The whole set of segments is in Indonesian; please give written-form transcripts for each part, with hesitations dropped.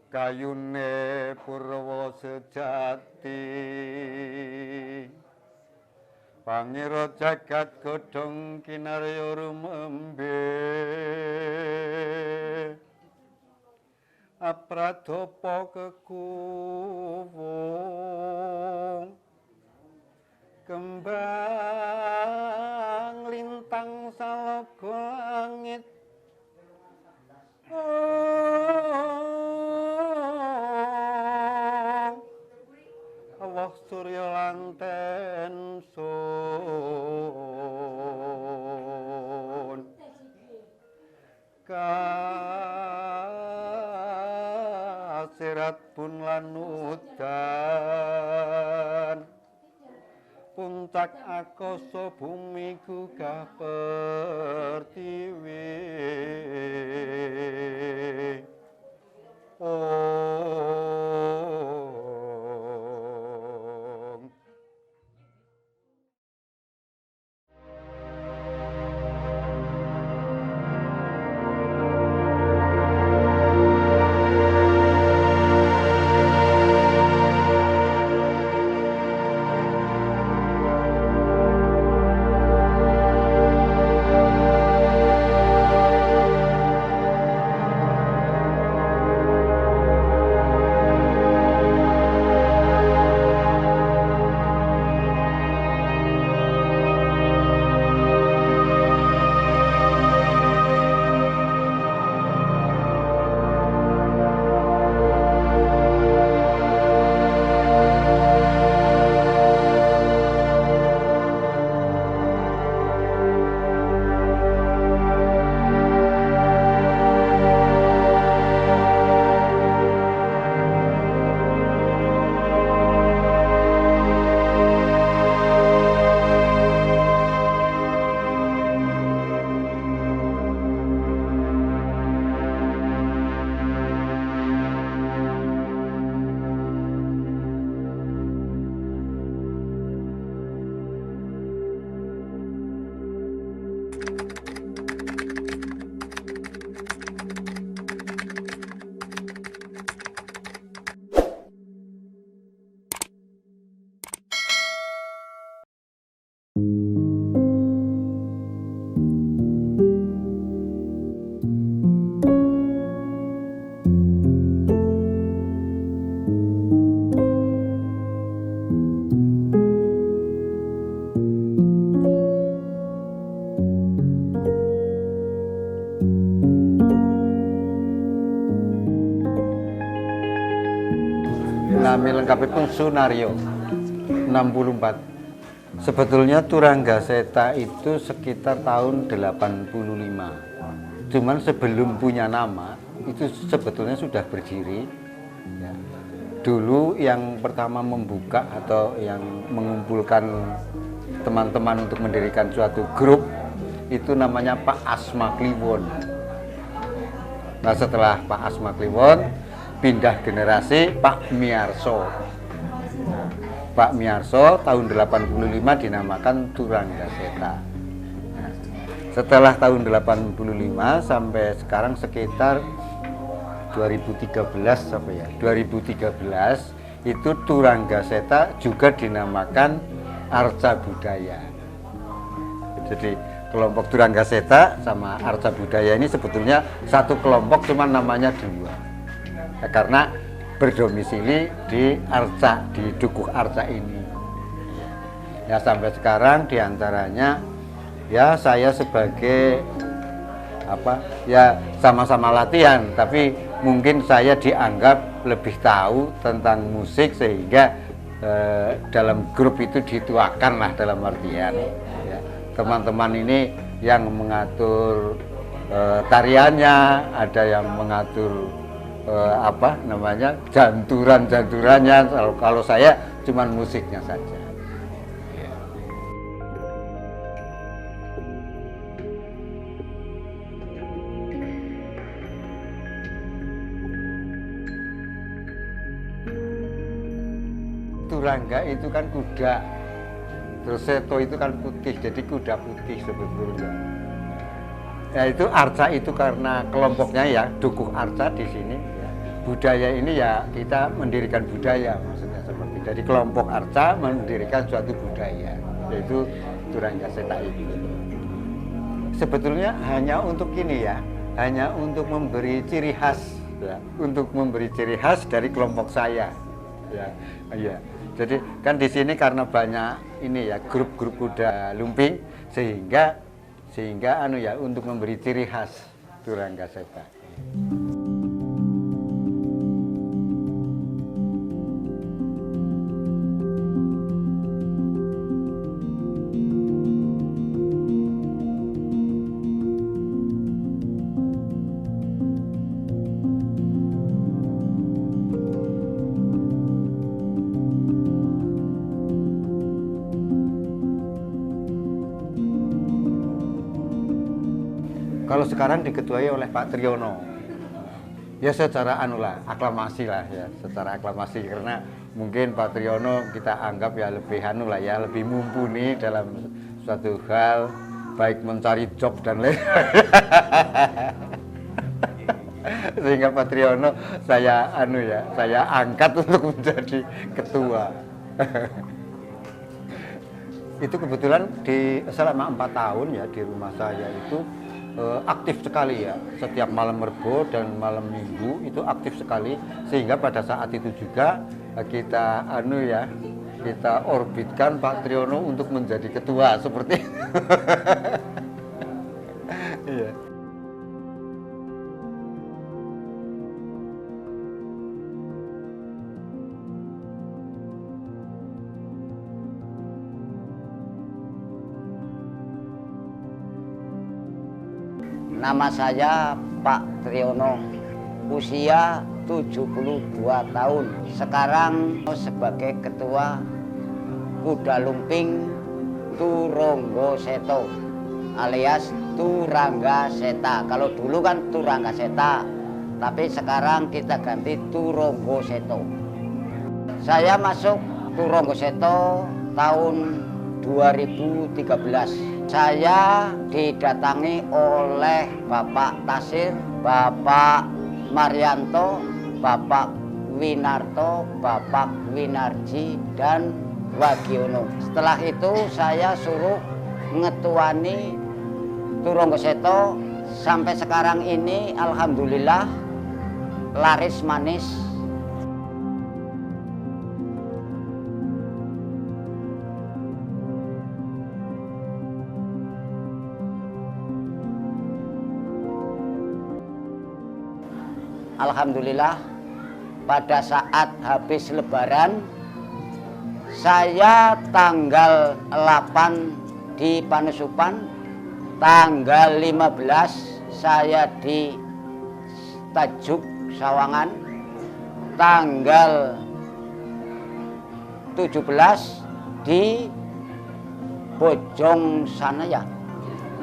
kayune Purwa sejati pangira jagat godhong kinarya rumembe apradapa kekuwung kembang lintang salaga langit Allah surya lanten sun kasirat pun lanudan puncak akasa bumi gugah pertiwi Nami lengkapipun Sunaryo 64. Sebetulnya Turanggaseta itu sekitar tahun 85. Cuman sebelum punya nama itu sebetulnya sudah berdiri ya. Dulu yang pertama membuka atau yang mengumpulkan teman-teman untuk mendirikan suatu grup itu namanya Pak Asma Kliwon. Nah setelah Pak Asma Kliwon pindah generasi Pak Miarso. Pak Miarso tahun 85 dinamakan Turanggaseta. Nah, setelah tahun 85 sampai sekarang sekitar 2013 apa ya? 2013 itu Turanggaseta juga dinamakan Arca Budaya. Jadi kelompok Turanggaseta sama Arca Budaya ini sebetulnya satu kelompok, cuma namanya dua. Ya, karena berdomisili di Arca, di Dukuh Arca ini. Ya sampai sekarang diantaranya ya saya sebagai apa ya sama-sama latihan, tapi mungkin saya dianggap lebih tahu tentang musik sehingga dalam grup itu dituakan lah, dalam artian ya, teman-teman ini yang mengatur tariannya, ada yang mengatur apa namanya janturannya, kalau saya cuman musiknya saja. Turangga itu kan kuda, terus seto itu kan putih, jadi kuda putih sebetulnya. Ya itu Arca itu karena kelompoknya ya Dukuh Arca di sini. budaya ini ya kita mendirikan budaya, maksudnya seperti dari kelompok Arca mendirikan suatu budaya, yaitu Turangga Seta itu. Sebetulnya hanya untuk ini ya, hanya untuk memberi ciri khas, ya, untuk memberi ciri khas dari kelompok saya, ya, ya. Jadi kan di sini karena banyak ini ya grup-grup kuda lumping, sehingga anu ya untuk memberi ciri khas Turangga Seta. Kalau sekarang diketuai oleh Pak Triyono, ya secara aklamasi lah ya, secara aklamasi karena mungkin Pak Triyono kita anggap ya lebih lebih mumpuni dalam suatu hal, baik mencari job dan lain. Sehingga Pak Triyono saya angkat untuk menjadi ketua. Itu kebetulan selama 4 tahun ya di rumah saya itu aktif sekali ya, setiap malam Rebo dan malam Minggu itu aktif sekali, sehingga pada saat itu juga kita kita orbitkan Pak Triyono untuk menjadi ketua seperti itu. Iya. Nama saya Pak Triyono, usia 72 tahun. Sekarang sebagai Ketua Kuda Lumping Turangga Seta alias Turangga Seta. Kalau dulu kan Turangga Seta, tapi sekarang kita ganti Turangga Seta. Saya masuk Turangga Seta tahun 2013. Saya didatangi oleh Bapak Tasir, Bapak Marianto, Bapak Winarto, Bapak Winarji, dan Wagiono. Setelah itu saya suruh ngetuani Turangga Seta sampai sekarang ini alhamdulillah laris manis. Alhamdulillah pada saat habis lebaran saya tanggal 8 di Panusupan, tanggal 15 saya di Tajuk Sawangan, tanggal 17 di Bojong sana ya,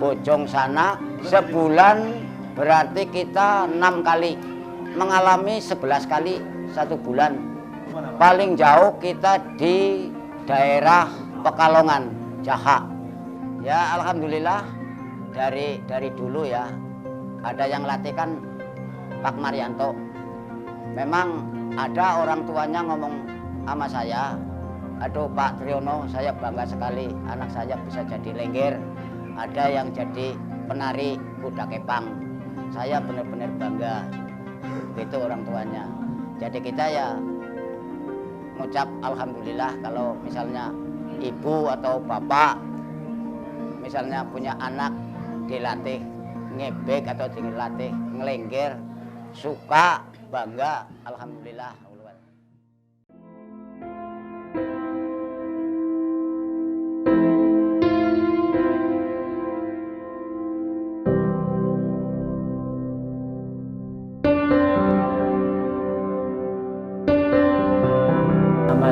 Bojong sana. Sebulan berarti kita 6 kali, mengalami 11 kali 1 bulan. Paling jauh kita di daerah Pekalongan, Jaha. Ya alhamdulillah dari dulu ya ada yang latihkan Pak Marianto. Memang ada orang tuanya ngomong sama saya, aduh Pak Triyono, saya bangga sekali anak saya bisa jadi lengger, ada yang jadi penari kuda kepang. Saya benar-benar bangga. Itu orang tuanya. Jadi kita ya mengucap alhamdulillah kalau misalnya ibu atau bapak misalnya punya anak dilatih ngebek atau dilatih ngelengger, suka, bangga, alhamdulillah.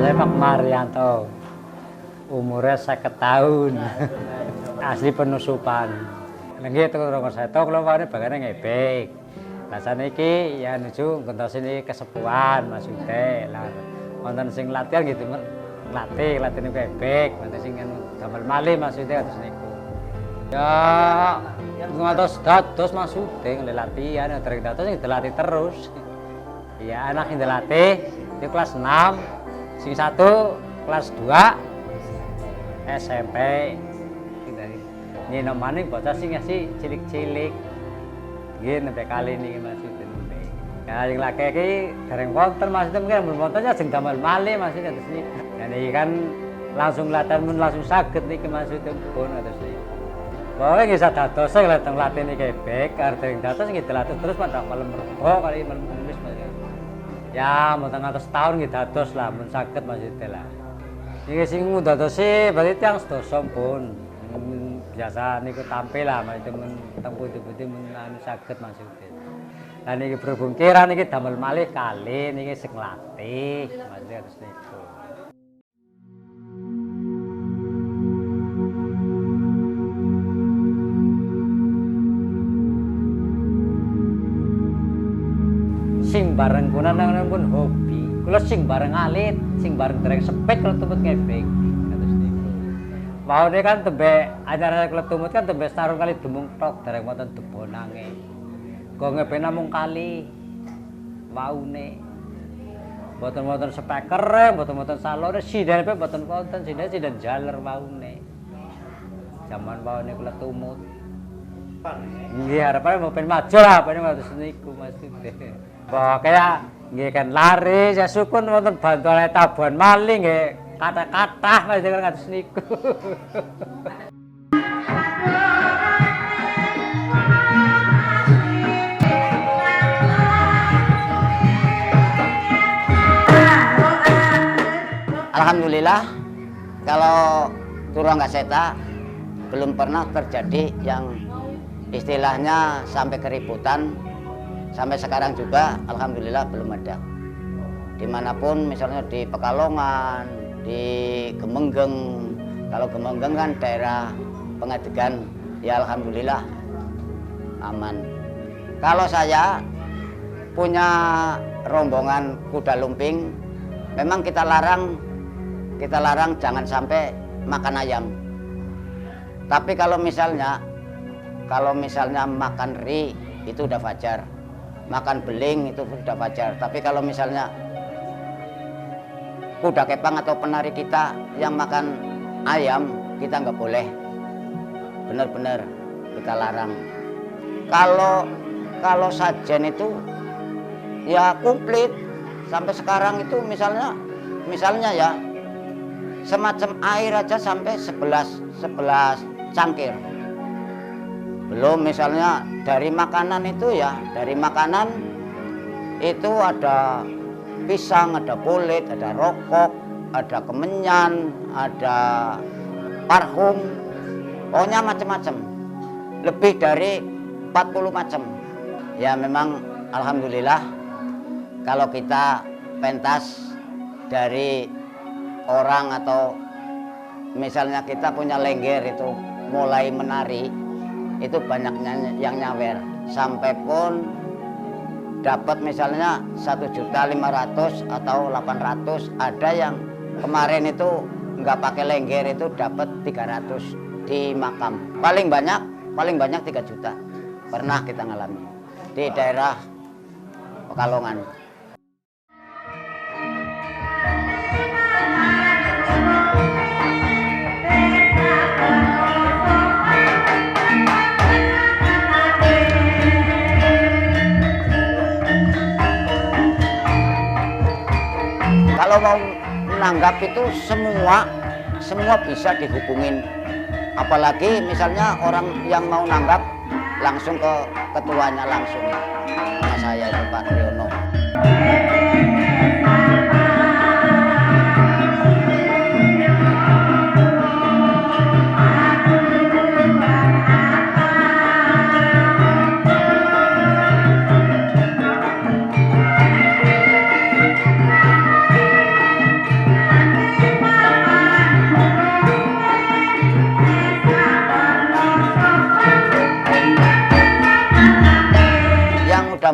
Saya Pak Marianto, umurnya 50 tahun, asli Penusupan. Lagi Turangga Seta kalau ini bagiannya ngebek. Rasanya ini ya nuju ngentos ini kesepuan maksudnya. Wonten sing latihan gitu, latih ngebek, wonten sing gambar malih maksudnya atus niku. Ya ngantos dados maksudnya latihan, terus dilatih terus. Ya anak yang dilatih itu kelas 6, sing satu kelas 2 SMP. Ini namanya bocah sing ngasih cilik-cilik. Gini sampai kali ini masih tempe. Ya yang laki ini dereng wonten maksudnya mungkin belum wontennya sing damel malih maksudnya terus ini. Dan ini kan langsung latihan mun langsung saged niki maksudnya pun terus ini. Bahwa nggih dados sing latih ini kebek arep yang dados nggih dilatih terus pada malam rebo kali malam Kamis maksudnya. Ya mau tengah tahun nggih dados lah mun saged maksudnya lah. Iki sing dadosi berarti tiyang sedasa pun. Biasa niku tampil lah macam teng putih-putih men saged maksudnya. Lah niki berhubung kira niki damel malih kali niki sing latih maksudnya terus niku. Sing bareng kunan pun hobi. Kula sing bareng alit, sing bareng dereng sepet kalau tumut ngepek. Mau kan tembe acara klub tumut kan tembe sarung kali demung tok dereng wonten debonange. Kok ngepek namung kali waune. Mboten-mboten speaker, mboten-mboten salone, sinden pe mboten wonten, sinden jaler waune. Zaman waune klub tumut. Nggih harapane mau pen maju lah apane ngoten niku maksudnya. Pokoknya nggih kan lari ya sukun wonten bantuan tabuhan maling nggih. Kata-kata mas dengan ngatus niku. Alhamdulillah kalau Turang Gaseta belum pernah terjadi yang istilahnya sampai keributan. Sampai sekarang juga alhamdulillah belum ada. Dimanapun misalnya di Pekalongan, di Gemenggeng, kalau Gemenggeng kan daerah Pengadegan, ya alhamdulillah aman. Kalau saya punya rombongan kuda lumping, memang kita larang jangan sampai makan ayam. Tapi kalau misalnya makan ri itu udah wajar, makan beling itu udah wajar. Tapi kalau misalnya kuda kepang atau penari kita yang makan ayam, kita nggak boleh, benar-benar kita larang. Kalau sajen itu ya komplit sampai sekarang itu misalnya ya semacam air aja sampai 11 cangkir. Belum misalnya dari makanan itu ada pisang, ada kulit, ada rokok, ada kemenyan, ada parfum, pokoknya macam-macam. Lebih dari 40 macam. Ya memang alhamdulillah kalau kita pentas dari orang atau misalnya kita punya lengger itu mulai menari, itu banyaknya yang nyawer. Sampai pun dapat misalnya 1.500.000 atau 800, ada yang kemarin itu nggak pakai lengger itu dapat 300 di makam. Paling banyak 3 juta pernah kita ngalami di daerah Pekalongan. Kalau mau menanggap itu semua bisa dihubungin. Apalagi misalnya orang yang mau nanggap langsung ke ketuanya langsung. Nama saya itu Pak Triyono.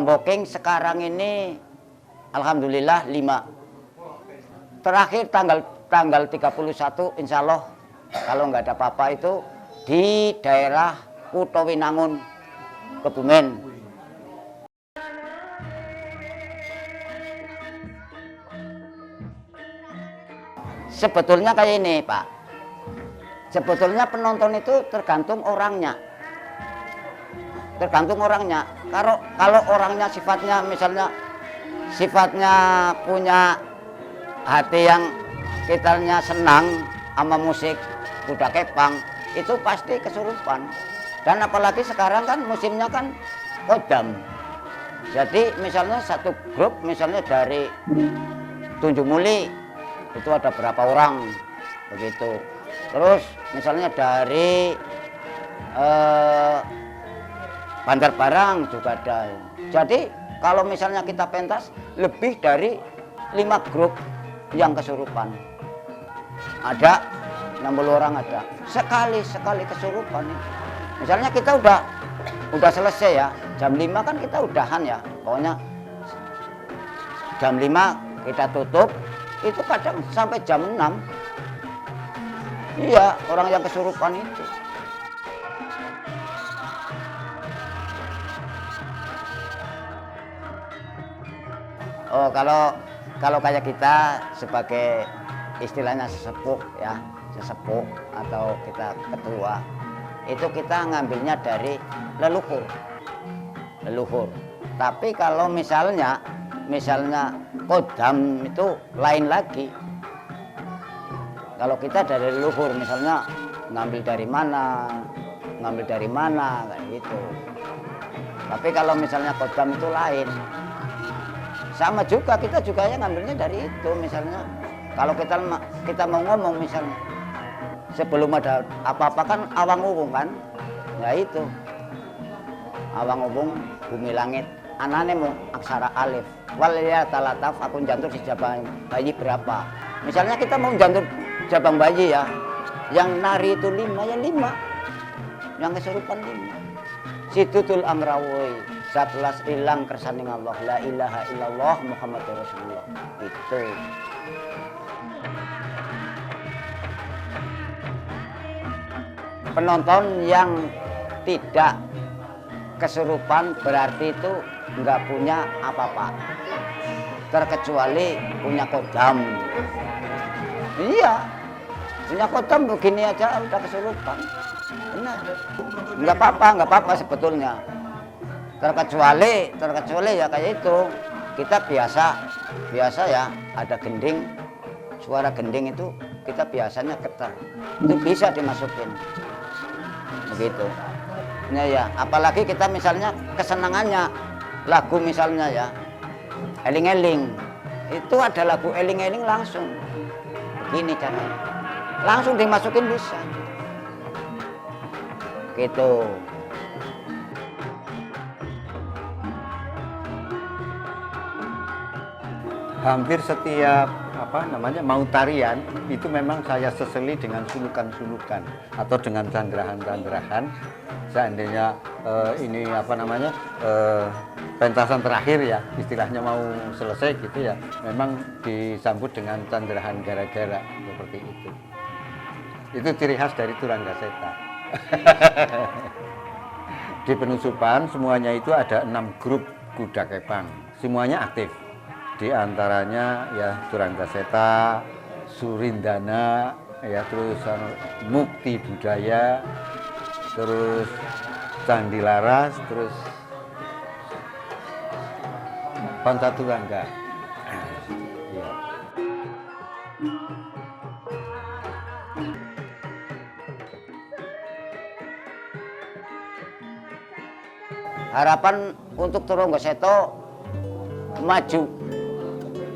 Booking sekarang ini alhamdulillah 5. Terakhir tanggal 31 insya Allah kalau nggak ada apa-apa itu di daerah Kutowinangun, Kebumen. Sebetulnya kayak ini, Pak. Sebetulnya penonton itu tergantung orangnya. Tergantung orangnya. Kalau orangnya sifatnya misalnya sifatnya punya hati yang kitanya senang sama musik kuda kepang, itu pasti kesurupan. Dan apalagi sekarang kan musimnya kan kodam. Jadi misalnya satu grup misalnya dari Tunjung Muli itu ada berapa orang begitu. Terus misalnya dari Bandar Barang juga ada. Jadi kalau misalnya kita pentas lebih dari 5 grup yang kesurupan. Ada 60 orang ada. Sekali kesurupan. Misalnya kita udah selesai ya. Jam 5 kan kita udahan ya. Pokoknya jam 5 kita tutup. Itu kadang sampai jam 6. Iya, orang yang kesurupan itu. Oh, kalau kayak kita sebagai istilahnya sesepuh ya, sesepuh atau kita ketua, itu kita ngambilnya dari leluhur. Tapi kalau misalnya kodam itu lain lagi. Kalau kita dari leluhur misalnya ngambil dari mana kayak gitu. Tapi kalau misalnya kodam itu lain. Sama juga kita juga ya ngambilnya dari itu. Misalnya kalau kita mau ngomong misalnya sebelum ada apa-apa kan awang ubung kan, ya itu awang ubung bumi langit ananemu aksara alif wal ya talataf akun jantung si jabang bayi berapa. Misalnya kita mau jantung jabang bayi ya, yang nari itu 5 ya 5, yang kesurupan 5. Situtul amrawoi 11 ilang kersaning Allah la ilaha illallah Muhammadur Rasulullah. Itu penonton yang tidak kesurupan berarti itu nggak punya apa-apa, terkecuali punya kodam. Iya, punya kodam begini aja udah kesurupan. Benar, nggak apa-apa sebetulnya. Terkecuali ya kayak itu kita biasa ya ada gending, suara gending itu kita biasanya getar, itu bisa dimasukin begitu. Nah ya, apalagi kita misalnya kesenangannya lagu misalnya ya eling-eling, itu ada lagu eling-eling langsung gini caranya, langsung dimasukin bisa gitu. Hampir setiap mau tarian itu memang saya seseli dengan sulukan-sulukan atau dengan candrahan-candrahan. Seandainya ini pentasan terakhir ya, istilahnya mau selesai gitu ya, memang disambut dengan candrahan gara-gara seperti itu. Itu ciri khas dari Turanggaseta. Di penusupan semuanya itu ada 6 grup kuda kepang, semuanya aktif. Di antaranya ya Turanggaseta, Surindana, ya terus Mukti Budaya, terus Candi Laras, terus Pancaturangga. Ya. Harapan untuk Turanggaseta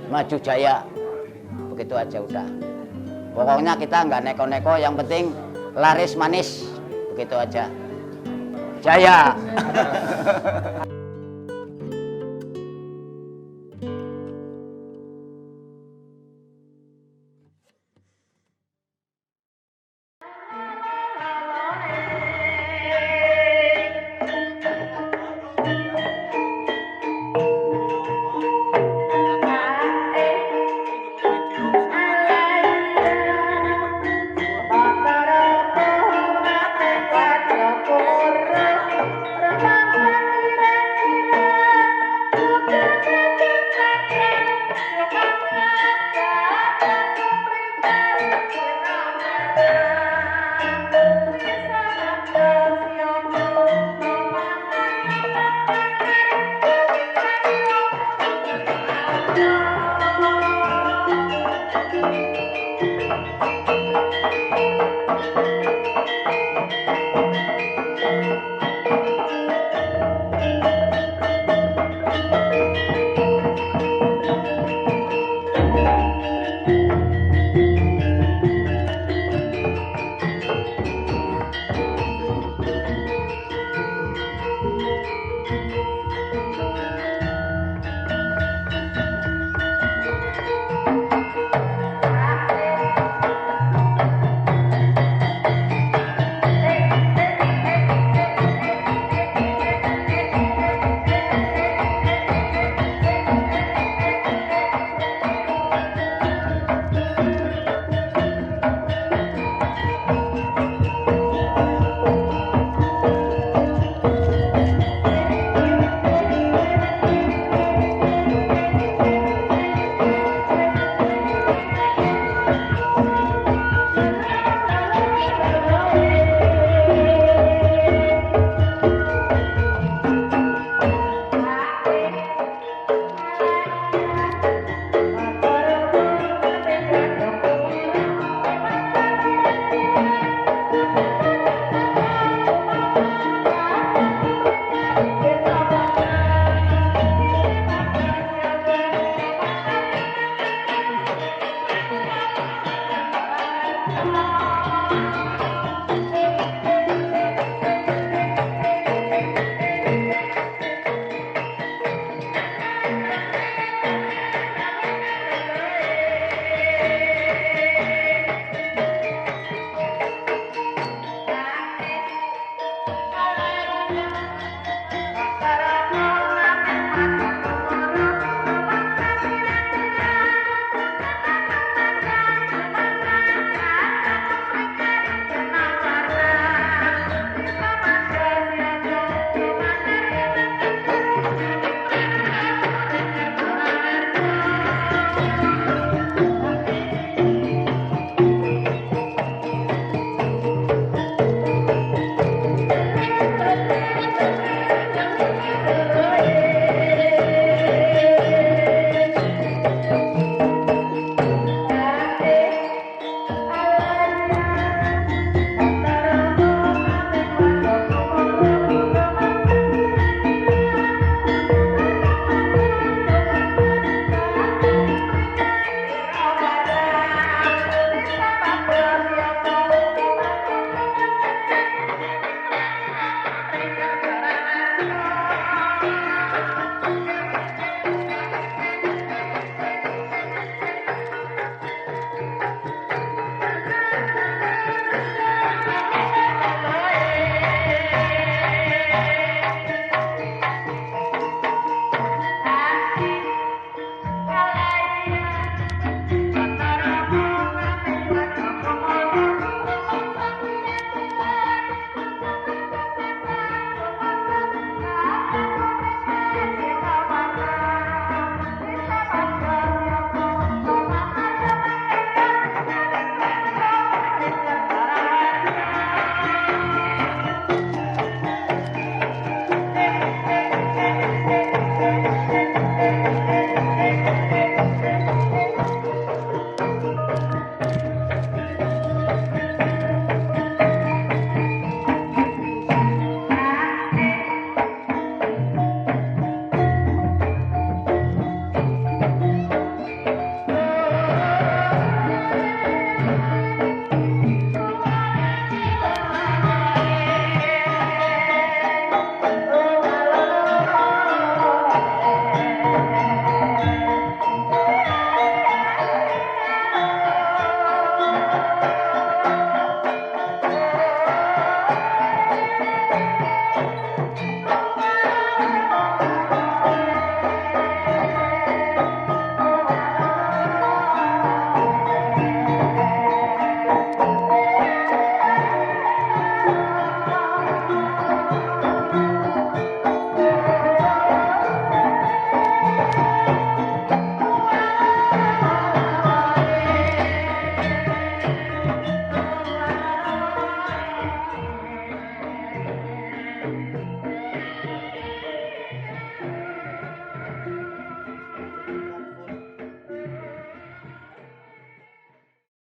maju jaya, begitu aja udah. Pokoknya kita nggak neko-neko, yang penting laris manis, begitu aja. Jaya. Remang ada